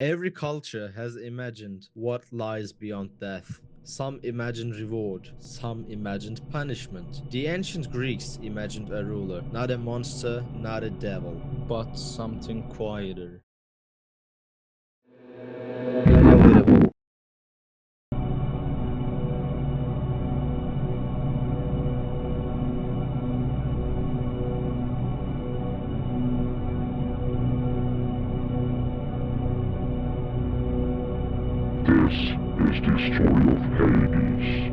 Every culture has imagined what lies beyond death. Some imagined reward, some imagined punishment. The ancient Greeks imagined a ruler, not a monster, not a devil, but something quieter, inevitable. This is the story of Hades.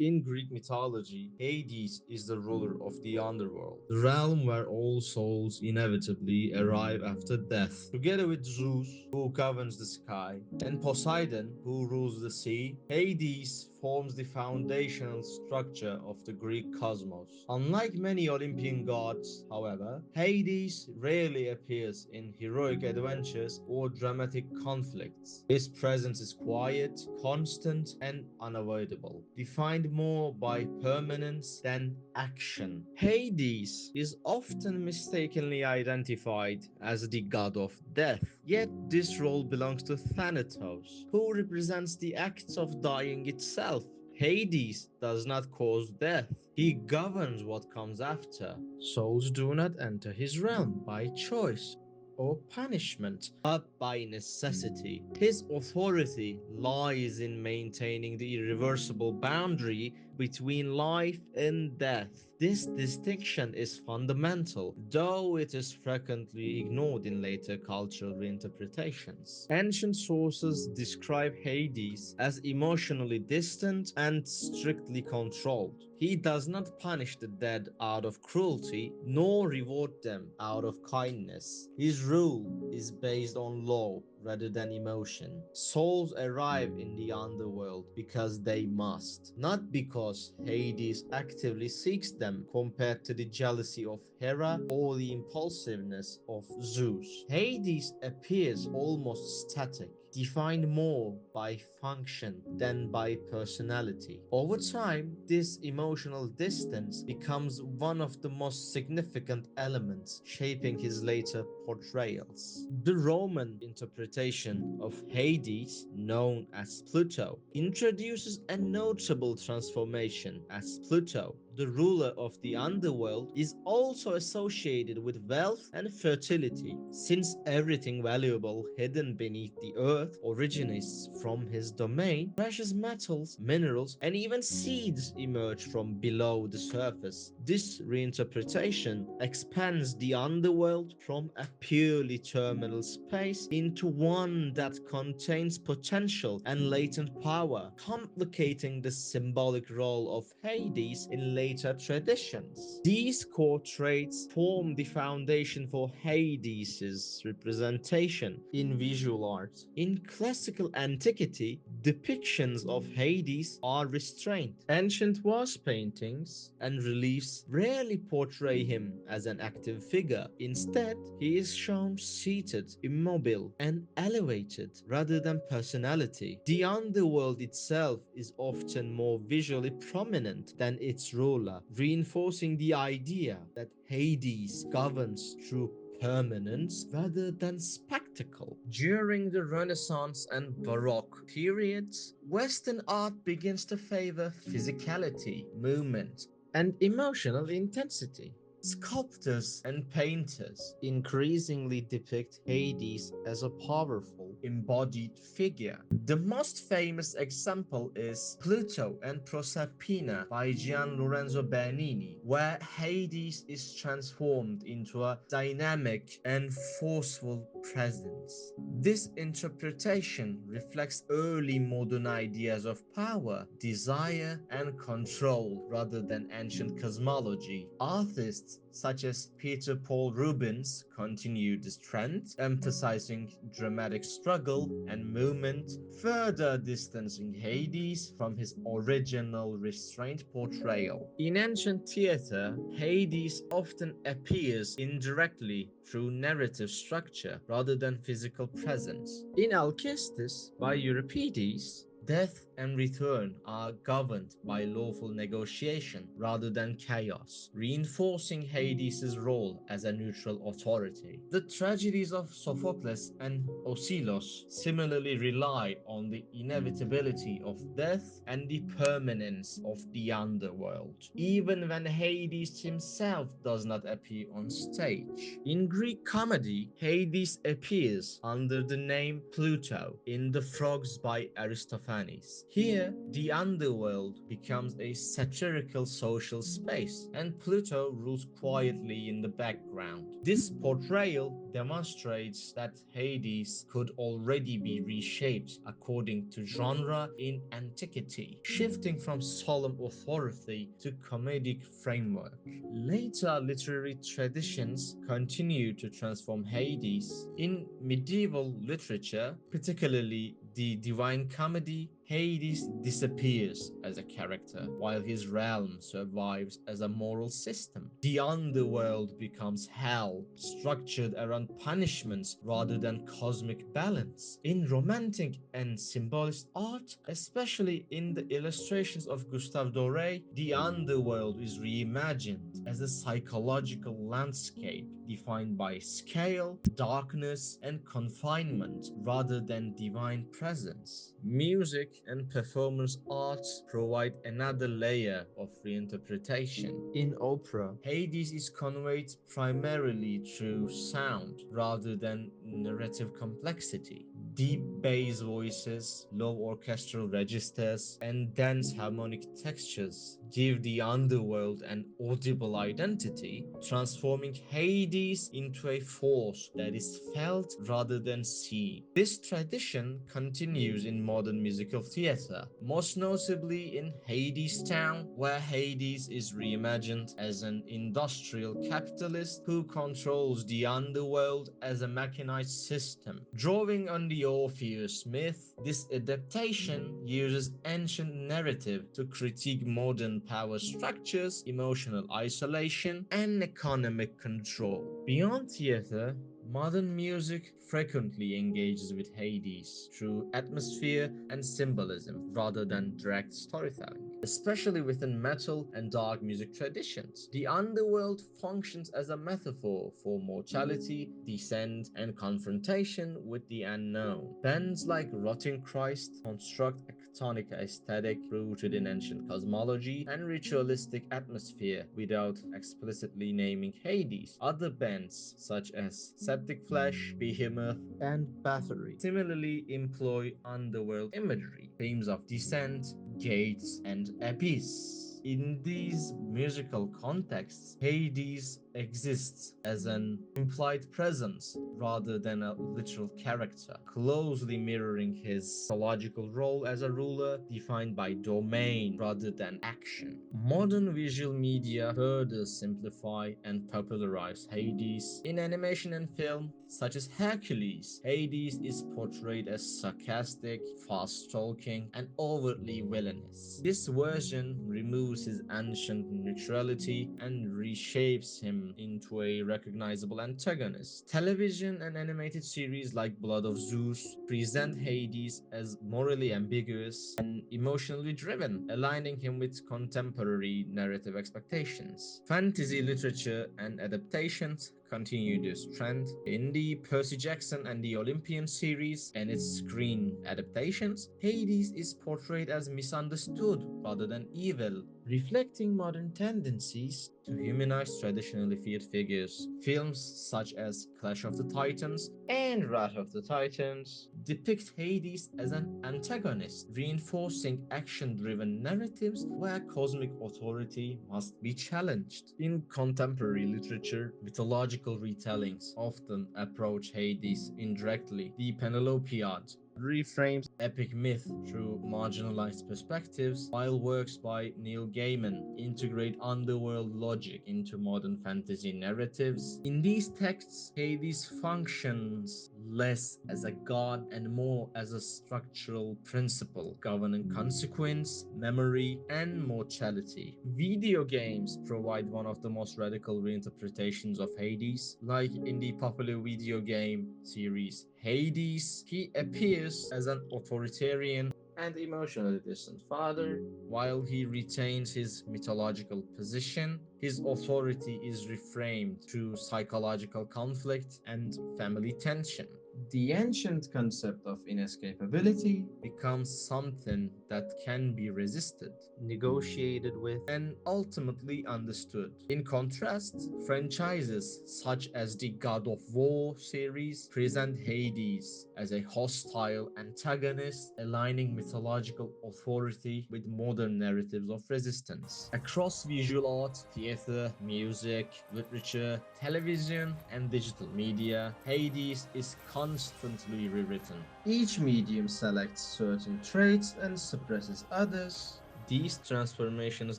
In Greek mythology, Hades is the ruler of the underworld, the realm where all souls inevitably arrive after death. Together with Zeus, who governs the sky, and Poseidon, who rules the sea, Hades forms the foundational structure of the Greek cosmos. Unlike many Olympian gods, however, Hades rarely appears in heroic adventures or dramatic conflicts. His presence is quiet, constant, and unavoidable, defined more by permanence than action. Hades is often mistakenly identified as the god of death, yet this role belongs to Thanatos, who represents the act of dying itself. Hades does not cause death. He governs what comes after. Souls do not enter his realm by choice or punishment, but by necessity. His authority lies in maintaining the irreversible boundary between life and death. This distinction is fundamental, though it is frequently ignored in later cultural reinterpretations. Ancient sources describe Hades as emotionally distant and strictly controlled. He does not punish the dead out of cruelty, nor reward them out of kindness. His rule is based on law rather than emotion. Souls arrive in the underworld because they must, not because Hades actively seeks them, compared to the jealousy of Hera or the impulsiveness of Zeus. Hades appears almost static, defined more by function than by personality. Over time, this emotional distance becomes one of the most significant elements shaping his later portrayals. The Roman interpretation of Hades, known as Pluto, introduces a notable transformation, as Pluto, the ruler of the underworld, is also associated with wealth and fertility, since everything valuable hidden beneath the earth originates from his domain. Precious metals, minerals, and even seeds emerge from below the surface. This reinterpretation expands the underworld from a purely terminal space into one that contains potential and latent power, complicating the symbolic role of Hades in later traditions. These core traits form the foundation for Hades's representation in visual art. In classical antiquity, depictions of Hades are restrained. Ancient vase paintings and reliefs rarely portray him as an active figure. Instead, he is shown seated, immobile, and elevated rather than personality. The underworld itself is often more visually prominent than its ruler, reinforcing the idea that Hades governs through permanence rather than spectacle. During the Renaissance and Baroque periods, Western art begins to favor physicality, movement, and emotional intensity. Sculptors and painters increasingly depict Hades as a powerful, embodied figure. The most famous example is Pluto and Proserpina by Gian Lorenzo Bernini, where Hades is transformed into a dynamic and forceful presence. This interpretation reflects early modern ideas of power, desire, and control rather than ancient cosmology. Artists such as Peter Paul Rubens continued this trend, emphasizing dramatic struggle and movement, further distancing Hades from his original restrained portrayal. In ancient theater, Hades often appears indirectly through narrative structure rather than physical presence. In Alcestis by Euripides, death and return are governed by lawful negotiation rather than chaos, reinforcing Hades' role as a neutral authority. The tragedies of Sophocles and Ocelos similarly rely on the inevitability of death and the permanence of the underworld, even when Hades himself does not appear on stage. In Greek comedy, Hades appears under the name Pluto in The Frogs by Aristophanes. Here, the underworld becomes a satirical social space, and Pluto rules quietly in the background. This portrayal demonstrates that Hades could already be reshaped according to genre in antiquity, shifting from solemn authority to comedic framework. Later literary traditions continue to transform Hades. In medieval literature, particularly the Divine Comedy, Hades disappears as a character, while his realm survives as a moral system. The underworld becomes hell, structured around punishments rather than cosmic balance. In romantic and symbolist art, especially in the illustrations of Gustave Doré, the underworld is reimagined as a psychological landscape defined by scale, darkness, and confinement rather than divine presence. Music and performance arts provide another layer of reinterpretation. In opera, Hades is conveyed primarily through sound rather than narrative complexity. Deep bass voices, low orchestral registers, and dense harmonic textures give the underworld an audible identity, transforming Hades into a force that is felt rather than seen. This tradition continues in modern musical theater, most notably in Hadestown, where Hades is reimagined as an industrial capitalist who controls the underworld as a mechanized system. Drawing on the Orpheus myth, this adaptation uses ancient narrative to critique modern power structures, emotional isolation, and economic control. Beyond theater, modern music frequently engages with Hades through atmosphere and symbolism rather than direct storytelling. Especially within metal and dark music traditions, the underworld functions as a metaphor for mortality, descent, and confrontation with the unknown. Bands like Rotting Christ construct a chthonic aesthetic rooted in ancient cosmology and ritualistic atmosphere without explicitly naming Hades. Other bands, such as Septic Flesh, Behemoth, and Bathory, similarly employ underworld imagery, themes of descent, gates, and abyss. In these musical contexts, Hades exists as an implied presence rather than a literal character, closely mirroring his mythological role as a ruler defined by domain rather than action. Modern visual media further simplify and popularize Hades. In animation and film, such as Hercules, Hades is portrayed as sarcastic, fast-talking, and overtly villainous. This version removes his ancient neutrality and reshapes him into a recognizable antagonist. Television and animated series like Blood of Zeus present Hades as morally ambiguous and emotionally driven, aligning him with contemporary narrative expectations. Fantasy literature and adaptations continue this trend. In the Percy Jackson and the Olympian series and its screen adaptations, Hades is portrayed as misunderstood rather than evil, reflecting modern tendencies to humanize traditionally feared figures. Films such as Clash of the Titans and Wrath of the Titans depict Hades as an antagonist, reinforcing action-driven narratives where cosmic authority must be challenged. In contemporary literature, mythological retellings often approach Hades indirectly. The Penelopiad reframes epic myth through marginalized perspectives, while works by Neil Gaiman integrate underworld logic into modern fantasy narratives. In these texts, Hades functions less as a god and more as a structural principle governing consequence, memory, and mortality. Video games provide one of the most radical reinterpretations of Hades, like in the popular video game series Hades. He appears as an authoritarian and emotionally distant father. While he retains his mythological position, his authority is reframed through psychological conflict and family tension. The ancient concept of inescapability becomes something that can be resisted, negotiated with, and ultimately understood. In contrast, franchises such as the God of War series present Hades as a hostile antagonist, aligning mythological authority with modern narratives of resistance. Across visual art, theater, music, literature, television, and digital media, Hades is constantly rewritten. Each medium selects certain traits and suppresses others. These transformations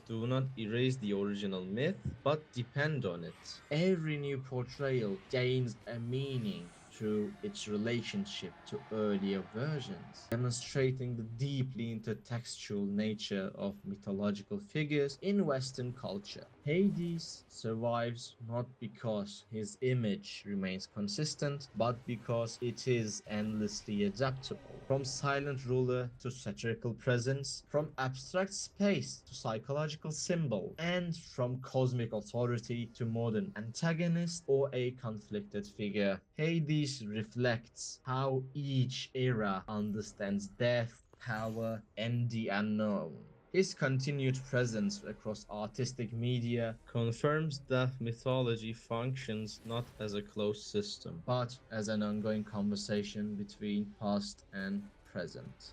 do not erase the original myth, but depend on it. Every new portrayal gains a meaning through its relationship to earlier versions, demonstrating the deeply intertextual nature of mythological figures in Western culture. Hades survives not because his image remains consistent, but because it is endlessly adaptable. From silent ruler to satirical presence, from abstract space to psychological symbol, and from cosmic authority to modern antagonist or a conflicted figure. Hades reflects how each era understands death, power, and the unknown. His continued presence across artistic media confirms that mythology functions not as a closed system, but as an ongoing conversation between past and present.